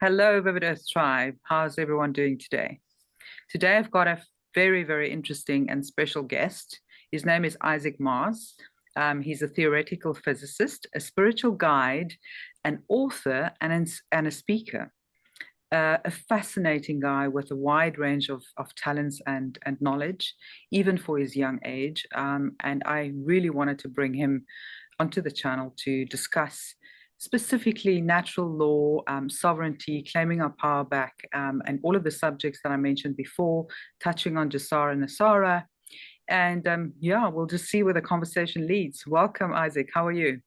Hello, Vivid Earth Tribe. How's everyone doing today? Today, I've got a very, very interesting and special guest. His name is Isaac Mars. He's a theoretical physicist, a spiritual guide, an author, and a speaker. A fascinating guy with a wide range of talents and knowledge, even for his young age. And I really wanted to bring him onto the channel to discuss specifically natural law, sovereignty, claiming our power back, and all of the subjects that I mentioned before, touching on Jasara and Nasara. And yeah, we'll just see where the conversation leads. Welcome, Isaac. How are you?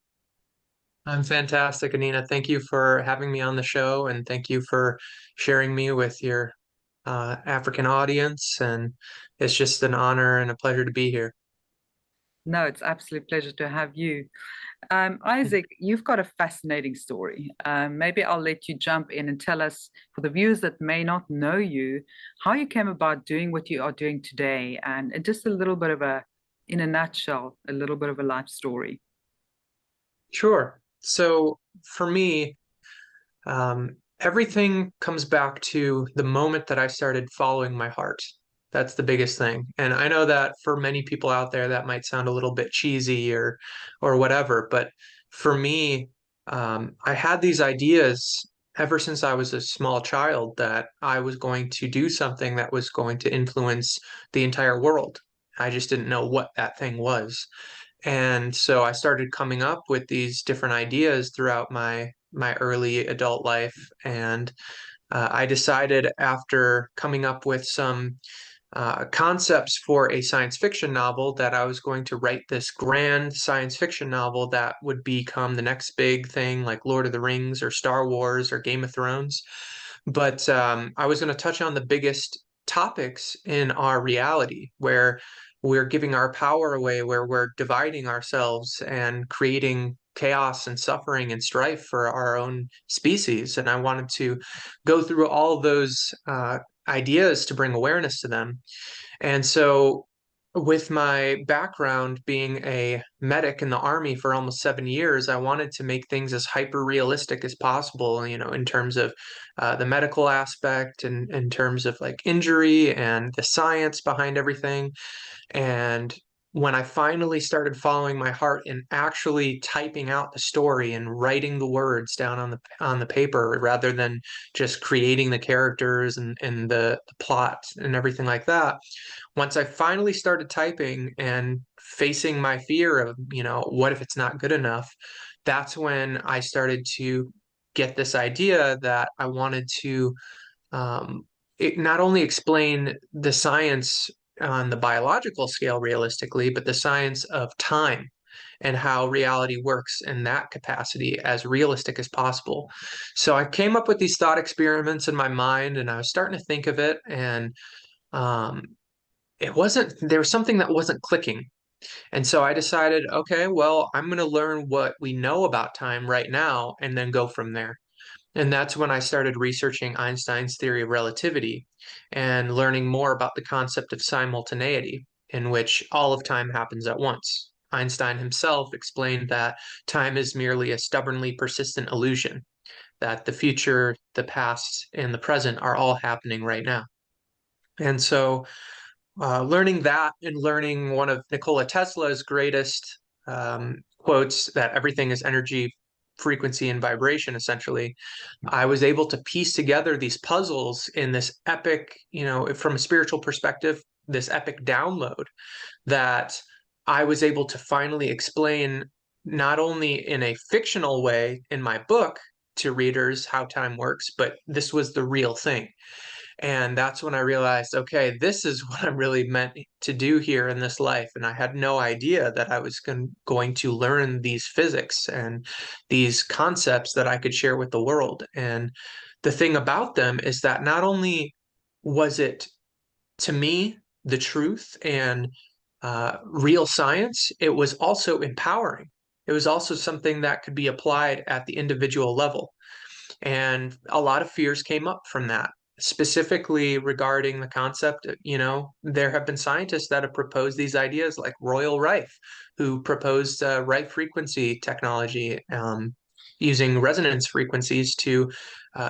I'm fantastic, Anina. Thank you for having me on the show, and thank you for sharing me with your African audience. And it's just an honor and a pleasure to be here. No, it's absolute pleasure to have you. Isaac, you've got a fascinating story. Maybe I'll let you jump in and tell us, for the viewers that may not know you, how you came about doing what you are doing today, and just a little bit of in a nutshell, a little bit of a life story. Sure. So for me, everything comes back to the moment that I started following my heart. That's the biggest thing. And I know that for many people out there, that might sound a little bit cheesy or whatever, but for me, I had these ideas ever since I was a small child that I was going to do something that was going to influence the entire world. I just didn't know what that thing was. And so I started coming up with these different ideas throughout my early adult life. And I decided after coming up with some concepts for a science fiction novel that I was going to write this grand science fiction novel that would become the next big thing like Lord of the Rings or Star Wars or Game of Thrones. But I was going to touch on the biggest topics in our reality where we're giving our power away, where we're dividing ourselves and creating chaos and suffering and strife for our own species. And I wanted to go through all of those ideas to bring awareness to them. And so, with my background being a medic in the Army for almost 7 years, I wanted to make things as hyper realistic as possible, in terms of the medical aspect and in terms of like injury and the science behind everything. And when I finally started following my heart and actually typing out the story and writing the words down on the paper rather than just creating the characters and the plot and everything like that, once I finally started typing and facing my fear of, what if it's not good enough, that's when I started to get this idea that I wanted to not only explain the science on the biological scale realistically, but the science of time and how reality works in that capacity as realistic as possible. So I came up with these thought experiments in my mind and I was starting to think of it and um, there was something that wasn't clicking. And so I decided, okay, well, I'm going to learn what we know about time right now and then go from there. And that's when I started researching Einstein's theory of relativity and learning more about the concept of simultaneity, in which all of time happens at once. Einstein himself explained that time is merely a stubbornly persistent illusion, that the future, the past, and the present are all happening right now. And so, learning that and learning one of Nikola Tesla's greatest quotes, that everything is energy, frequency, and vibration, essentially, I was able to piece together these puzzles in this epic, from a spiritual perspective, this epic download that I was able to finally explain not only in a fictional way in my book to readers how time works, but this was the real thing. And that's when I realized, okay, this is what I'm really meant to do here in this life. And I had no idea that I was going to learn these physics and these concepts that I could share with the world. And the thing about them is that not only was it to me the truth and real science, it was also empowering. It was also something that could be applied at the individual level. And a lot of fears came up from that, specifically regarding the concept. There have been scientists that have proposed these ideas, like Royal Rife, who proposed Rife frequency technology. using resonance frequencies to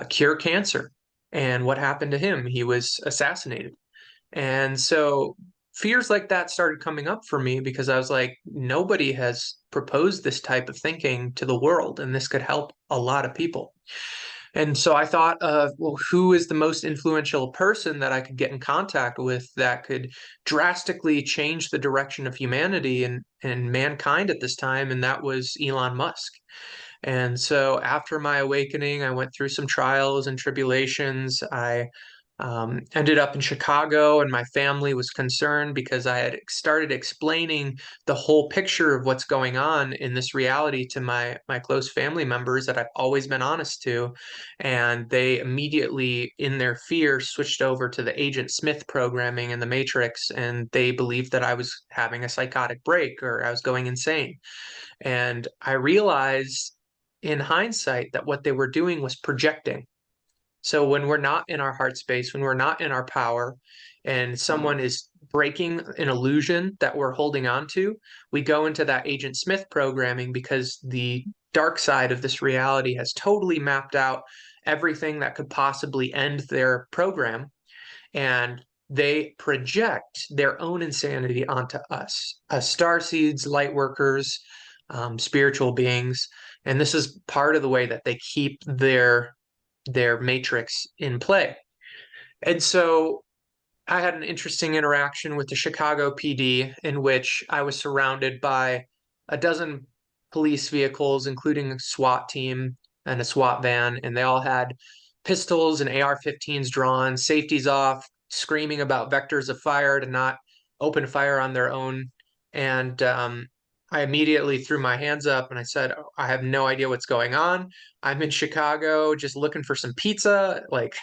cure cancer. And what happened to him? He was assassinated. And so fears like that started coming up for me because I was like, nobody has proposed this type of thinking to the world, and this could help a lot of people. And so I thought of, well, who is the most influential person that I could get in contact with that could drastically change the direction of humanity and mankind at this time? And that was Elon Musk. And so after my awakening, I went through some trials and tribulations. I ended up in Chicago, and my family was concerned because I had started explaining the whole picture of what's going on in this reality to my close family members that I've always been honest to. And they immediately, in their fear, switched over to the Agent Smith programming in the Matrix, and they believed that I was having a psychotic break or I was going insane. And I realized in hindsight that what they were doing was projecting. So when we're not in our heart space, when we're not in our power, and someone is breaking an illusion that we're holding on to, we go into that Agent Smith programming because the dark side of this reality has totally mapped out everything that could possibly end their program. And they project their own insanity onto us, as star seeds, light workers, spiritual beings. And this is part of the way that they keep their matrix in play. And so I had an interesting interaction with the Chicago PD in which I was surrounded by a dozen police vehicles, including a SWAT team and a SWAT van, and they all had pistols and AR-15s drawn, safeties off, screaming about vectors of fire to not open fire on their own. And I immediately threw my hands up and I said, I have no idea what's going on. I'm in Chicago just looking for some pizza. Like,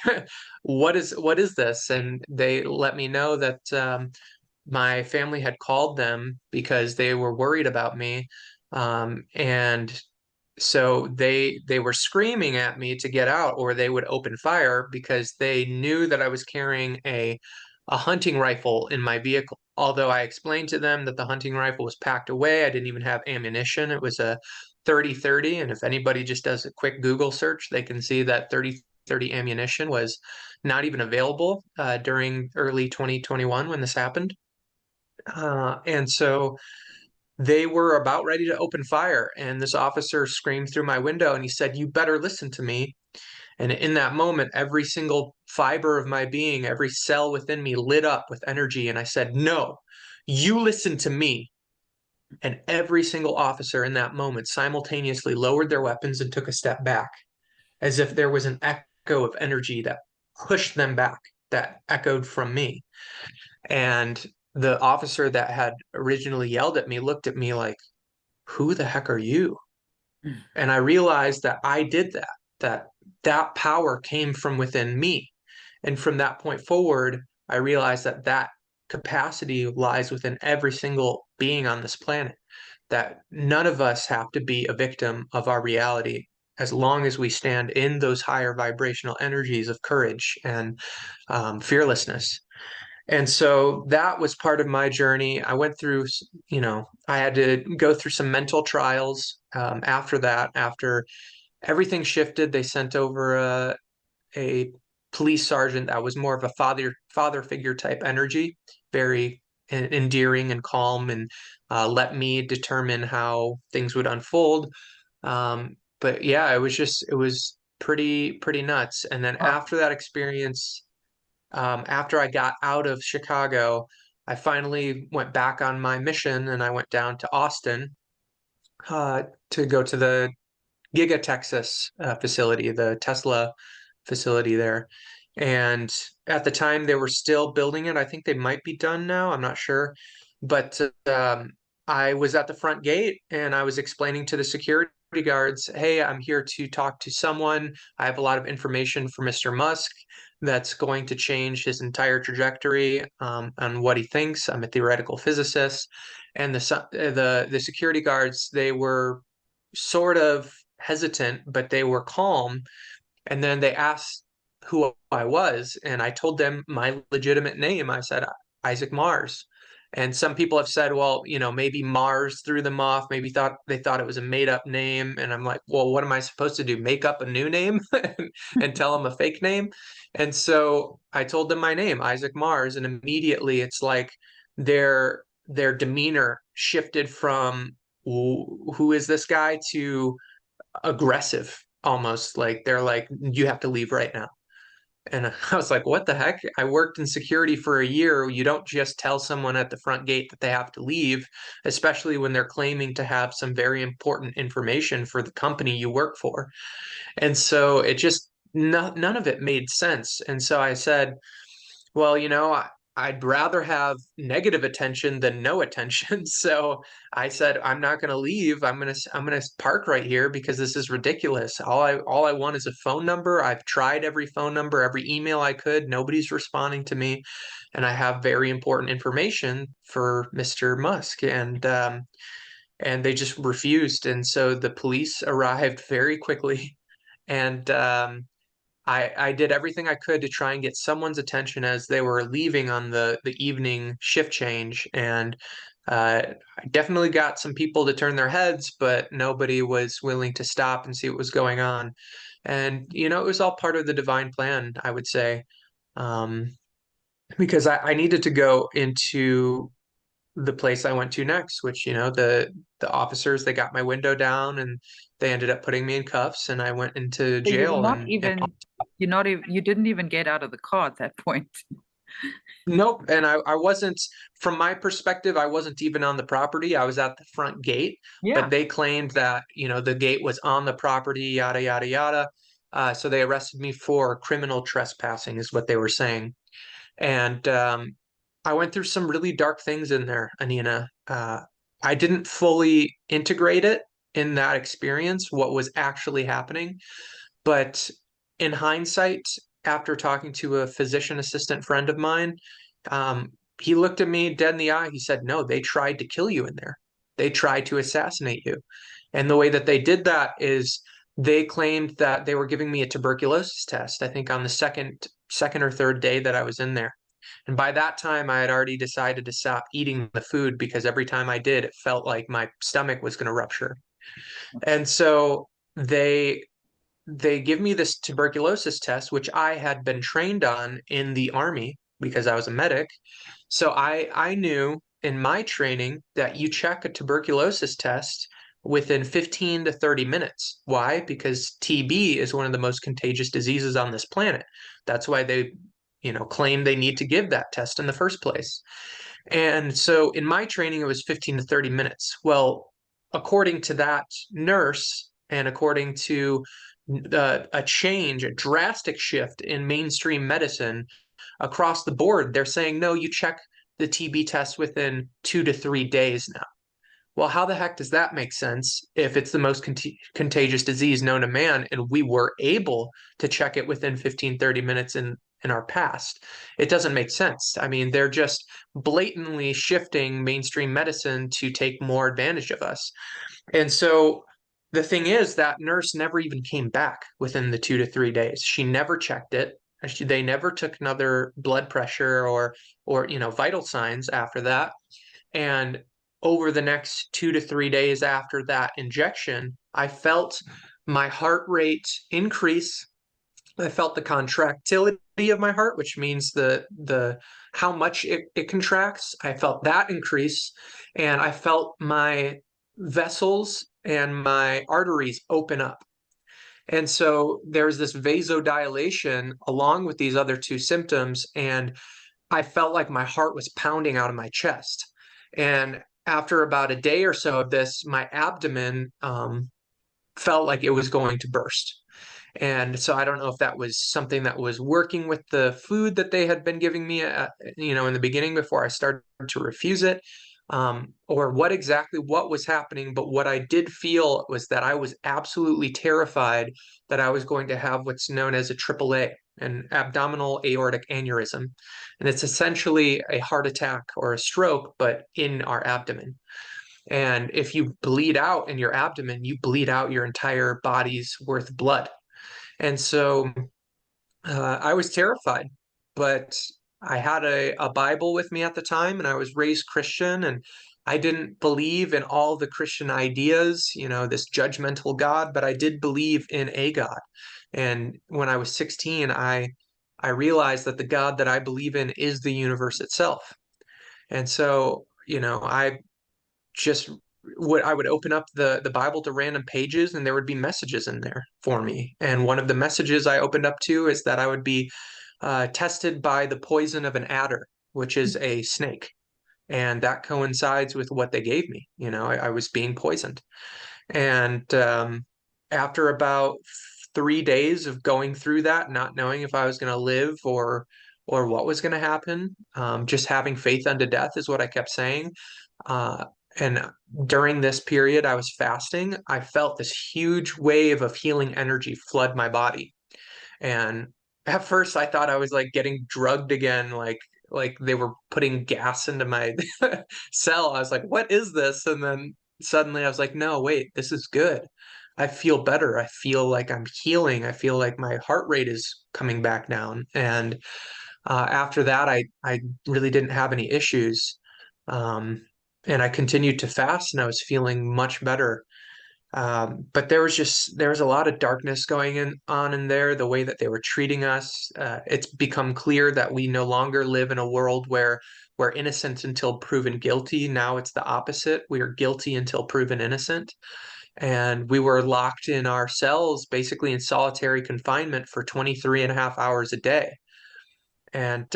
what is this? And they let me know that my family had called them because they were worried about me. And so they were screaming at me to get out or they would open fire because they knew that I was carrying a hunting rifle in my vehicle. Although I explained to them that the hunting rifle was packed away, I didn't even have ammunition. It was a 30-30, and if anybody just does a quick Google search, they can see that 30-30 ammunition was not even available during early 2021 when this happened. And so they were about ready to open fire, and this officer screamed through my window and he said, "You better listen to me." And in that moment, every single fiber of my being, every cell within me lit up with energy. And I said, "No, you listen to me." And every single officer in that moment simultaneously lowered their weapons and took a step back, as if there was an echo of energy that pushed them back, that echoed from me. And the officer that had originally yelled at me looked at me like, "Who the heck are you?" And I realized that I did that, that that power came from within me. And from that point forward, I realized that that capacity lies within every single being on this planet, that none of us have to be a victim of our reality as long as we stand in those higher vibrational energies of courage and fearlessness. And so that was part of my journey. I went through, I had to go through some mental trials after that. After everything shifted, they sent over a police sergeant that was more of a father figure type energy, very endearing and calm, and let me determine how things would unfold. But yeah, it was pretty nuts. And then Wow. after that experience, after I got out of Chicago, I finally went back on my mission and I went down to Austin to go to the Giga Texas facility, the Tesla facility there. And at the time, they were still building it. I think they might be done now. I'm not sure. But I was at the front gate and I was explaining to the security guards, "Hey, I'm here to talk to someone. I have a lot of information for Mr. Musk that's going to change his entire trajectory on what he thinks. I'm a theoretical physicist." And the security guards, they were sort of hesitant, but they were calm. And then they asked who I was, and I told them my legitimate name. I said, Isaac Mars. And some people have said, well, maybe Mars threw them off. Maybe they thought it was a made up name. And I'm like, well, what am I supposed to do? Make up a new name and tell them a fake name? And so I told them my name, Isaac Mars, and immediately it's like their demeanor shifted from who is this guy to aggressive, almost like they're like, you have to leave right now. And I was like, what the heck? I worked in security for a year. You don't just tell someone at the front gate that they have to leave, especially when they're claiming to have some very important information for the company you work for. And so it just, none of it made sense. And so I said, well, I'd rather have negative attention than no attention. So I said, I'm not going to leave. I'm going to park right here because this is ridiculous. All I want is a phone number. I've tried every phone number, every email I could. Nobody's responding to me, and I have very important information for Mr. Musk, and they just refused. And so the police arrived very quickly, and I did everything I could to try and get someone's attention as they were leaving on the evening shift change. And I definitely got some people to turn their heads, but nobody was willing to stop and see what was going on. And, it was all part of the divine plan, I would say, um, because I needed to go into the place I went to next, which, the officers, they got my window down and they ended up putting me in cuffs, and I went into So you were jail. not even, you didn't even get out of the car at that point. Nope. And I wasn't, from my perspective, I wasn't even on the property. I was at the front gate, but Yeah. they claimed that, the gate was on the property, yada, yada, yada. So they arrested me for criminal trespassing, is what they were saying. And I went through some really dark things in there, Anina. I didn't fully integrate it in that experience, what was actually happening. But in hindsight, after talking to a physician assistant friend of mine, he looked at me dead in the eye. He said, no, they tried to kill you in there. They tried to assassinate you. And the way that they did that is they claimed that they were giving me a tuberculosis test, I think on the second or third day that I was in there. And by that time, I had already decided to stop eating the food because every time I did, it felt like my stomach was going to rupture. And so they they give me this tuberculosis test, which I had been trained on in the Army because I was a medic. So I knew in my training that you check a tuberculosis test within 15 to 30 minutes. Why? Because TB is one of the most contagious diseases on this planet. That's why they, claim they need to give that test in the first place. And so in my training, it was 15 to 30 minutes. Well, according to that nurse, and according to a drastic shift in mainstream medicine across the board, they're saying, no, you check the TB test within 2 to 3 days now. Well, how the heck does that make sense if it's the most contagious disease known to man and we were able to check it within 15, 30 minutes in our past? It doesn't make sense. I mean, they're just blatantly shifting mainstream medicine to take more advantage of us. And so the thing is, that nurse never even came back within the 2 to 3 days. She never checked it. They never took another blood pressure or vital signs after that. And over the next 2 to 3 days after that injection, I felt my heart rate increase. I felt the contractility of my heart, which means the how much it contracts. I felt that increase, and I felt my vessels and my arteries open up. And so there's this vasodilation along with these other two symptoms, and I felt like my heart was pounding out of my chest. And after about a day or so of this, my abdomen felt like it was going to burst. And so I don't know if that was something that was working with the food that they had been giving me, in the beginning before I started to refuse it, or what was happening. But what I did feel was that I was absolutely terrified that I was going to have what's known as a AAA, an abdominal aortic aneurysm. And it's essentially a heart attack or a stroke, but in our abdomen. And if you bleed out in your abdomen, you bleed out your entire body's worth of blood. And so I was terrified, but I had a Bible with me at the time, and I was raised Christian, and I didn't believe in all the Christian ideas, this judgmental God, but I did believe in a God. And when I was 16, I realized that the God that I believe in is the universe itself. And so, I just I would open up the Bible to random pages, and there would be messages in there for me. And one of the messages I opened up to is that I would be tested by the poison of an adder, which is a snake. And that coincides with what they gave me. I was being poisoned. And after about 3 days of going through that, not knowing if I was going to live or what was going to happen, just having faith unto death is what I kept saying. Uh, and during this period, I was fasting. I felt this huge wave of healing energy flood my body. And at first, I thought I was like getting drugged again, like they were putting gas into my cell. I was like, "What is this?" And then suddenly, I was like, "No, wait, this is good. I feel better. I feel like I'm healing. I feel like my heart rate is coming back down." And after that, I really didn't have any issues. Um, and I continued to fast, and I was feeling much better. But there was a lot of darkness on in there, the way that they were treating us. It's become clear that we no longer live in a world where we're innocent until proven guilty. Now it's the opposite. We are guilty until proven innocent. And we were locked in our cells, basically in solitary confinement for 23 and a half hours a day. And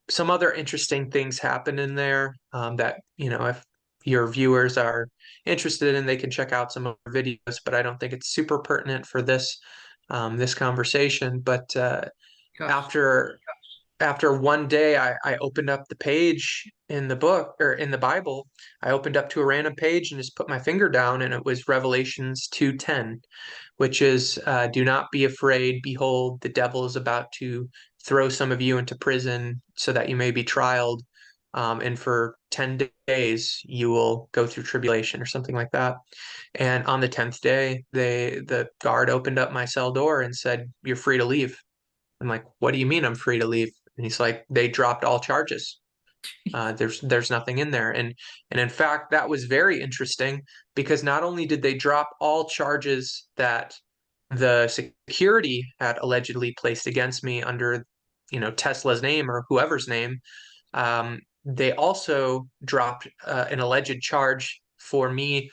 some other interesting things happen in there that, if your viewers are interested in, they can check out some of our videos, but I don't think it's super pertinent for this conversation. But Gosh. after after one day, I opened up the page in the book or in the Bible. I opened up to a random page and just put my finger down, and it was Revelations 2:10, which is, "Do not be afraid. Behold, the devil is about to throw some of you into prison so that you may be trialed. And for 10 days, you will go through tribulation," or something like that. And on the 10th day, the guard opened up my cell door and said, "You're free to leave." I'm like, "What do you mean I'm free to leave?" And he's like, "They dropped all charges. There's nothing in there." And in fact, that was very interesting because not only did they drop all charges that the security had allegedly placed against me under, Tesla's name or whoever's name, they also dropped an alleged charge for me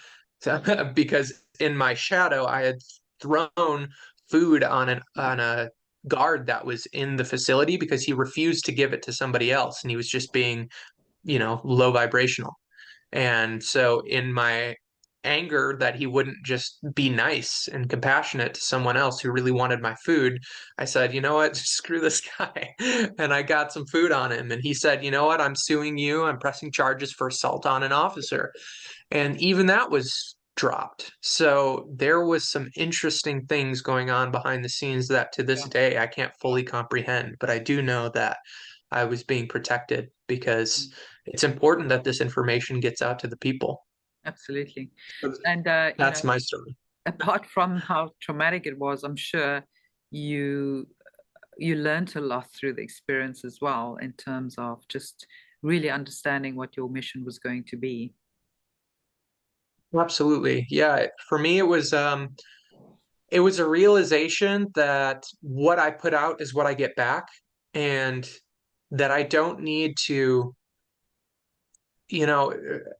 because in my shadow I had thrown food on a guard that was in the facility because he refused to give it to somebody else, and he was just being, low vibrational. And so in my anger that he wouldn't just be nice and compassionate to someone else who really wanted my food, I said, "You know what? Screw this guy." And I got some food on him. And he said, "You know what? I'm suing you. I'm pressing charges for assault on an officer." And even that was dropped. So there was some interesting things going on behind the scenes that to this day I can't fully comprehend, but I do know that I was being protected because it's important that this information gets out to the people. Absolutely. And That's my story. apart from how traumatic it was, I'm sure you you learned a lot through the experience as well in terms of just really understanding what your mission was going to be. Absolutely. Yeah, for me it was a realization that what I put out is what I get back, and that I don't need to, you know,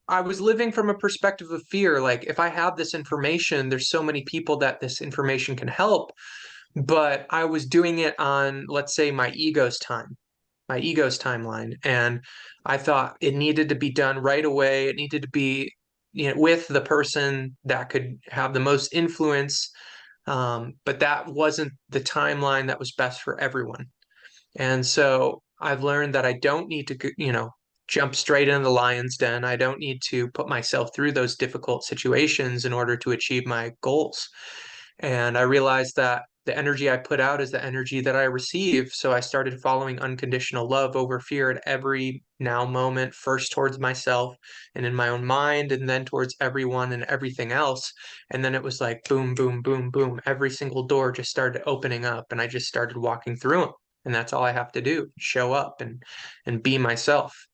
I was living from a perspective of fear. Like, if I have this information, there's so many people that this information can help, but I was doing it on, let's say, my ego's timeline. And I thought it needed to be done right away. It needed to be, with the person that could have the most influence. But that wasn't the timeline that was best for everyone. And so I've learned that I don't need to, jump straight into the lion's den. I don't need to put myself through those difficult situations in order to achieve my goals. And I realized that the energy I put out is the energy that I receive. So I started following unconditional love over fear at every now moment, first towards myself and in my own mind, and then towards everyone and everything else. And then it was like boom, boom, boom, boom. Every single door just started opening up, and I just started walking through them. and that's all I have to do, show up and be myself.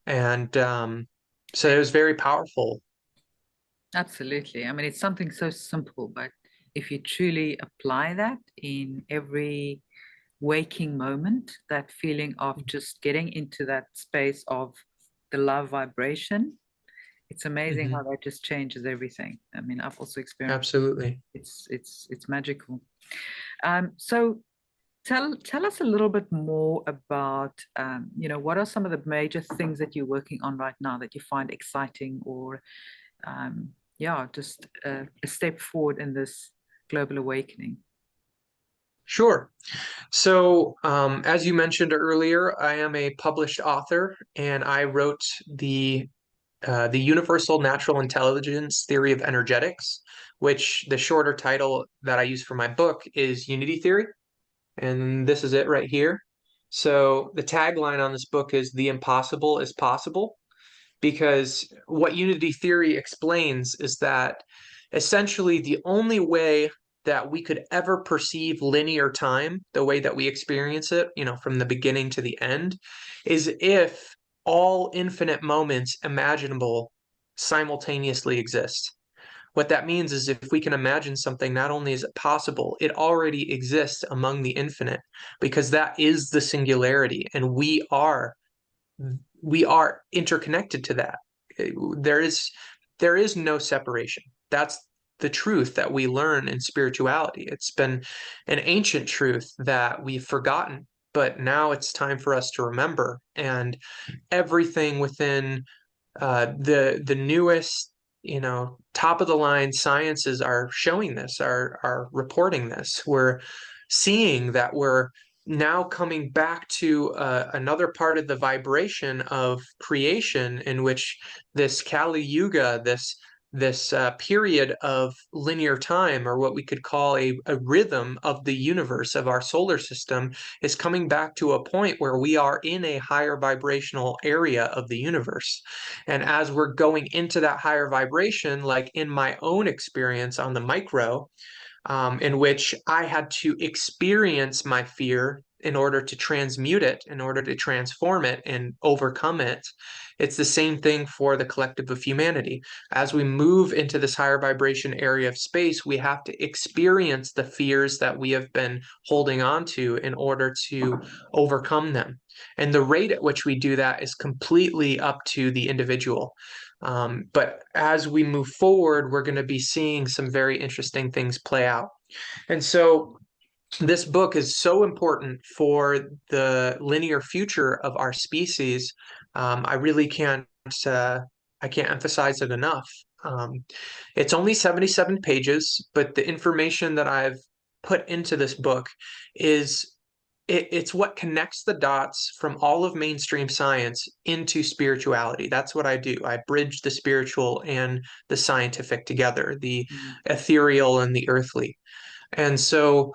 And so it was very powerful. Absolutely. I mean, it's something so simple, but if you truly apply that in every waking moment, that feeling of just getting into that space of the love vibration, it's amazing how Hmm. that just changes everything. I mean, I've also experienced Absolutely. it's magical. So tell us a little bit more about what are some of the major things that you're working on right now that you find exciting or yeah, just a step forward in this global awakening. Sure. So, as you mentioned earlier, I am a published author, and I wrote the Universal Natural Intelligence Theory of Energetics, which the shorter title that I use for my book is Unity Theory, and this is it right here. So, the tagline on this book is "The impossible is possible," because what Unity Theory explains is that essentially the only way that we could ever perceive linear time, the way that we experience it, from the beginning to the end, is if all infinite moments imaginable simultaneously exist. What that means is if we can imagine something, not only is it possible, it already exists among the infinite, because that is the singularity, and we are interconnected to that. There is there is no separation. That's the truth that we learn in spirituality. It's been an ancient truth that we've forgotten, but now it's time for us to remember. And everything within the newest, top of the line sciences are showing this, are reporting this. We're seeing that we're now coming back to another part of the vibration of creation, in which this Kali Yuga, this period of linear time, or what we could call a rhythm of the universe, of our solar system, is coming back to a point where we are in a higher vibrational area of the universe. And as we're going into that higher vibration, like in my own experience on the micro, in which I had to experience my fear in order to transmute it, in order to transform it and overcome it. It's the same thing for the collective of humanity. As we move into this higher vibration area of space, we have to experience the fears that we have been holding on to in order to overcome them. And the rate at which we do that is completely up to the individual. But as we move forward, we're going to be seeing some very interesting things play out. And so this book is so important for the linear future of our species. I really uh, I can't emphasize it enough. It's only 77 pages, but the information that I've put into this book is it's what connects the dots from all of mainstream science into spirituality. That's what I do. I bridge the spiritual and the scientific together, the Mm. ethereal and the earthly. And so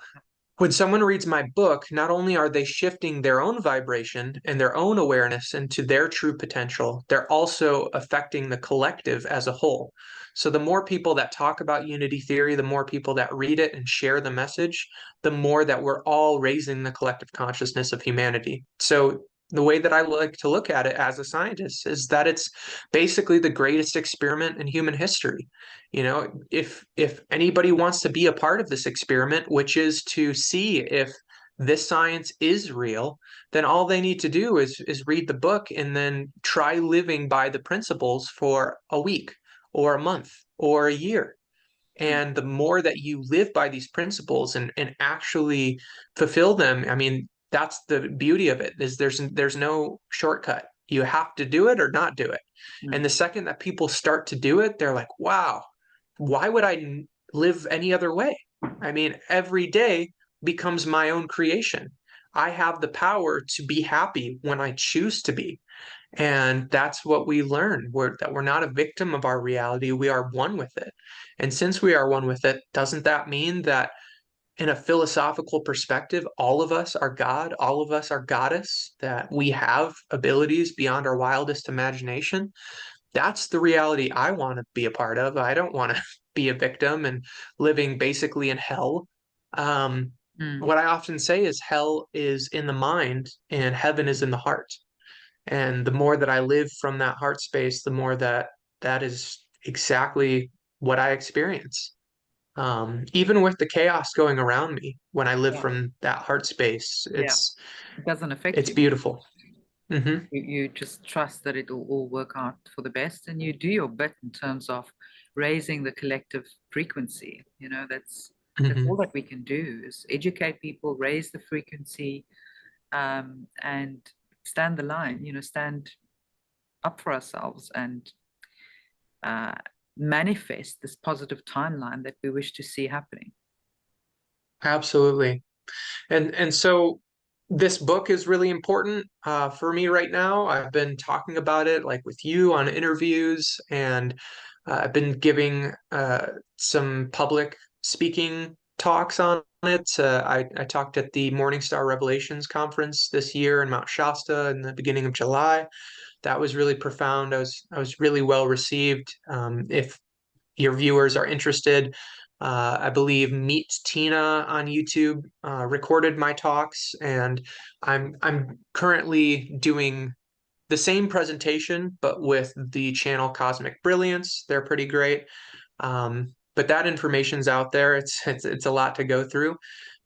when someone reads my book, not only are they shifting their own vibration and their own awareness into their true potential, they're also affecting the collective as a whole. So the more people that talk about unity theory, the more people that read it and share the message, the more that we're all raising the collective consciousness of humanity. So the way that I like to look at it as a scientist is that it's basically the greatest experiment in human history. If anybody wants to be a part of this experiment, which is to see if this science is real, then all they need to do is read the book and then try living by the principles for a week or a month or a year. Mm. And the more that you live by these principles and actually fulfill them, I mean, that's the beauty of it, is there's no shortcut. You have to do it or not do it. And Mm. the second that people start to do it, they're like, wow, why would I live any other way? I mean, every day becomes my own creation. I have the power to be happy when I choose to be. And that's what we learn. That we're not a victim of our reality. We are one with it. And since we are one with it, doesn't that mean that in a philosophical perspective, all of us are God, all of us are goddess, that we have abilities beyond our wildest imagination? That's the reality I want to be a part of. I don't want to be a victim and living basically in hell. Um, Mm. what I often say is hell is in the mind and heaven is in the heart. And the more that I live from that heart space, the more that that is exactly what I experience. Even with the chaos going around me, when I live Yeah. from that heart space, Yeah. It doesn't affect it's you. beautiful. Hmm. You just trust that it'll all work out for the best, and you do your bit in terms of raising the collective frequency. That's all Hmm. that we can do is educate people, raise the frequency, and stand the line. Stand up for ourselves and uh, manifest this positive timeline that we wish to see happening. Absolutely. And so this book is really important for me right now. I've been talking about it like with you on interviews, and I've been giving some public speaking talks on it. I talked at the Morningstar Revelations conference this year in Mount Shasta in the beginning of July. That was really profound. I was really well received. If your viewers are interested, I believe Meet Tina on YouTube recorded my talks, and I'm currently doing the same presentation, but with the channel Cosmic Brilliance. They're pretty great. But that information's out there. It's a lot to go through.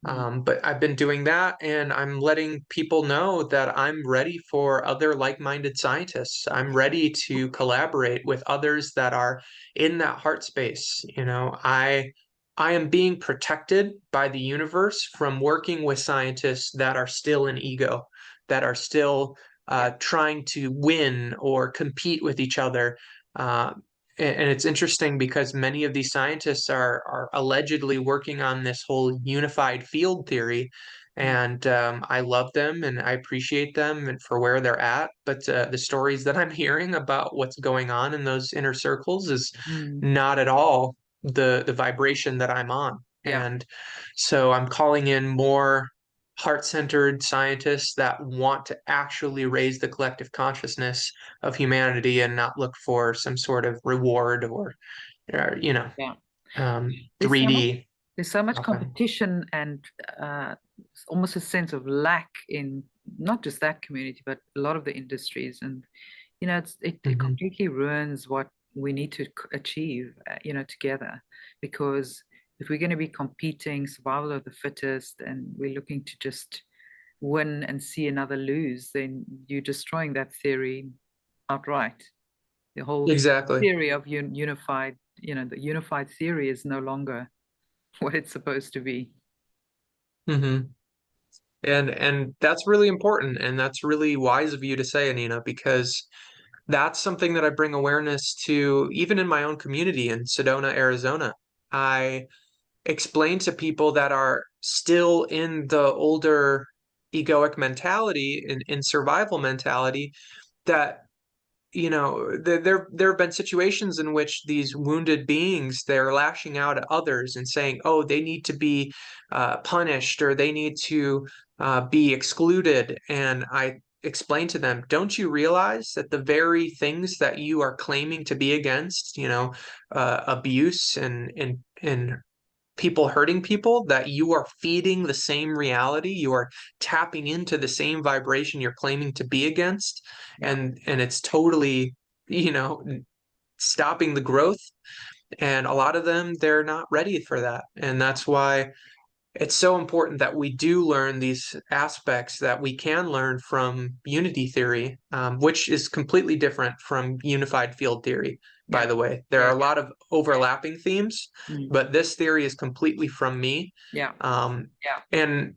Mm. But I've been doing that, and I'm letting people know that I'm ready for other like-minded scientists. I'm ready to collaborate with others that are in that heart space. I am being protected by the universe from working with scientists that are still in ego, that are still Yeah. trying to win or compete with each other. Uh, and it's interesting because many of these scientists are allegedly working on this whole unified field theory. Mm. And I love them and I appreciate them and for where they're at. But the stories that I'm hearing about what's going on in those inner circles is Mm. not at all the vibration that I'm on. Yeah. And so I'm calling in more heart-centered scientists that want to actually raise the collective consciousness of humanity and not look for some sort of reward or Yeah. um, There's so much 3D there's so much outcome. competition and almost a sense of lack in not just that community, but a lot of the industries. And it Hmm. completely ruins what we need to achieve, together. Because if we're going to be competing, survival of the fittest, and we're looking to just win and see another lose, then you're destroying that theory outright. The whole Exactly. theory of unified, the unified theory is no longer what it's supposed to be. Hmm. And that's really important, and that's really wise of you to say, Anina, because that's something that I bring awareness to even in my own community in Sedona, Arizona. I explain to people that are still in the older egoic mentality, in survival mentality, that there have been situations in which these wounded beings, they're lashing out at others and saying, oh, they need to be punished or they need to be excluded. And I explain to them, don't you realize that the very things that you are claiming to be against, abuse and people hurting people, that you are feeding the same reality, you are tapping into the same vibration you're claiming to be against, Yeah. and it's totally, you know stopping the growth. And a lot of them, they're not ready for that, and that's why it's so important that we do learn these aspects that we can learn from unity theory, which is completely different from unified field theory, by Yeah. the way. There Yeah. are a lot of overlapping themes, Mm. but this theory is completely from me. Yeah. Um, Yeah. and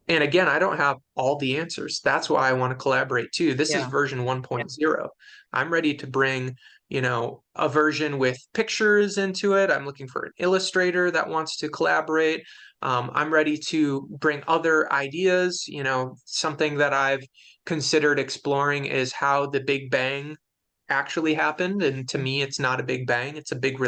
and again, I don't have all the answers. That's why I want to collaborate too. This is Yeah. version Yeah. 1.0. I'm ready to bring, a version with pictures into it. I'm looking for an illustrator that wants to collaborate. I'm ready to bring other ideas. Something that I've considered exploring is how the Big Bang actually happened. And to me, it's not a Big Bang, it's a big